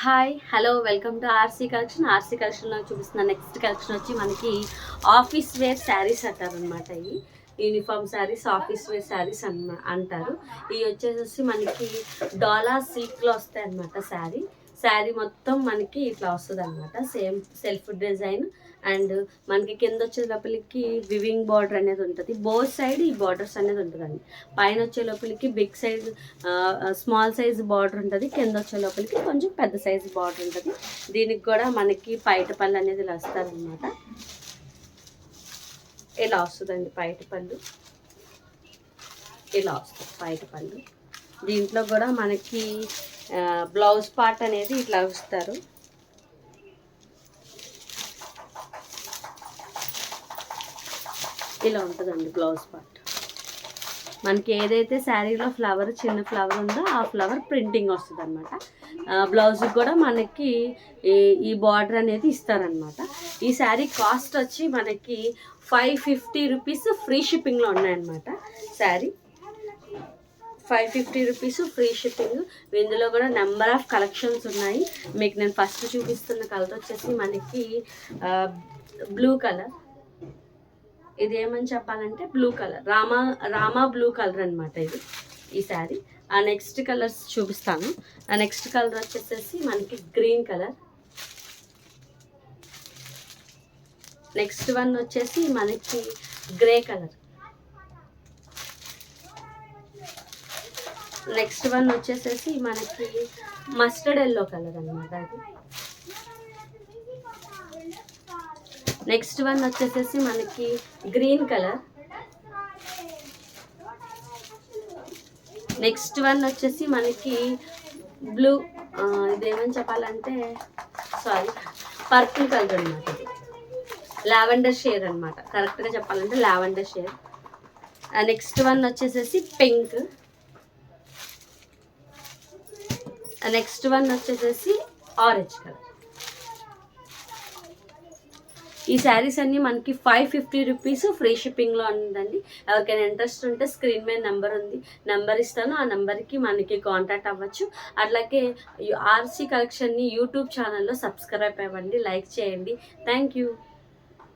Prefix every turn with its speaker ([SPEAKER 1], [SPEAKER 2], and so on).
[SPEAKER 1] Hi hello welcome to RC collection. RC కలెక్షన్లో చూపిస్తున్న next collection వచ్చి మనకి ఆఫీస్ వేర్ శారీస్ అంటారనమాట. ఇవి uniform saris, office wear saris అంటారు. ఇవి వచ్చేసి మనకి డాలా సిల్క్లో వస్తాయి అనమాట. శారీ మొత్తం మనకి ఇట్లా వస్తుంది అనమాట. సేమ్ సెల్ఫ్ డిజైన్ అండ్ మనకి కింద వచ్చే లోపలికి వివింగ్ బార్డర్ అనేది ఉంటుంది. బోత్ సైడ్ ఈ బార్డర్స్ అనేది ఉంటుందండి. పైన వచ్చే లోపలికి big size small size border ఉంటుంది. కింద వచ్చే లోపలికి కొంచెం పెద్ద సైజ్ బార్డర్ ఉంటుంది. దీనికి కూడా మనకి పైట పళ్ళు అనేది ఇలా వస్తారనమాట. ఇలా వస్తుందండి పైట పళ్ళు, ఇలా వస్తుంది పైట పళ్ళు. దీంట్లో కూడా మనకి బ్లౌజ్ పార్ట్ అనేది ఇట్లా వస్తారు. ఇలా ఉంటుందండి బ్లౌజ్ పార్ట్. మనకి ఏదైతే శారీలో ఫ్లవర్, చిన్న ఫ్లవర్ ఉందో ఆ ఫ్లవర్ ప్రింటింగ్ వస్తుంది అనమాట. బ్లౌజ్కి కూడా మనకి ఈ బార్డర్ అనేది ఇస్తారనమాట. ఈ శారీ కాస్ట్ వచ్చి మనకి 550 రూపీస్ ఫ్రీ షిప్పింగ్లో ఉన్నాయన్నమాట. Sari 550 rupees free shipping. ఇందులో కూడా నెంబర్ ఆఫ్ కలెక్షన్స్ ఉన్నాయి. మీకు నేను ఫస్ట్ చూపిస్తున్న కలర్ వచ్చేసి మనకి బ్లూ కలర్. ఇది ఏమని చెప్పాలంటే blue colour, Rama blue colour అనమాట ఇది ఈ శారీ. ఆ నెక్స్ట్ కలర్స్ చూపిస్తాను. ఆ నెక్స్ట్ కలర్ వచ్చేసేసి మనకి గ్రీన్ కలర్. నెక్స్ట్ వన్ వచ్చేసి మనకి గ్రే కలర్. నెక్స్ట్ వన్ వచ్చేసేసి మనకి మస్టర్డ్ ఎల్లో కలర్ అనమాట అది. నెక్స్ట్ వన్ వచ్చేసేసి మనకి గ్రీన్ కలర్. నెక్స్ట్ వన్ వచ్చేసి మనకి బ్లూ, ఇదేమని చెప్పాలంటే పర్పుల్ కలర్ అనమాట. లావెండర్ షేడ్ అనమాట, కరెక్ట్గా చెప్పాలంటే లావెండర్ షేడ్. నెక్స్ట్ వన్ వచ్చేసేసి పింక్. నెక్స్ట్ వన్ వచ్చేసేసి ఆరెంజ్ కలర్. ఈ శారీస్ అన్నీ మనకి 550 రూపీస్ ఫ్రీ షిప్పింగ్లో ఉందండి. ఎవరికైనా ఇంట్రెస్ట్ ఉంటే స్క్రీన్ మీద నెంబర్ ఉంది, నెంబర్ ఇస్తాను. ఆ నెంబర్కి మనకి కాంటాక్ట్ అవ్వచ్చు. అట్లాగే ఆర్సీ కలెక్షన్ని యూట్యూబ్ ఛానల్లో సబ్స్క్రైబ్ అవ్వండి, లైక్ చేయండి. Thank you.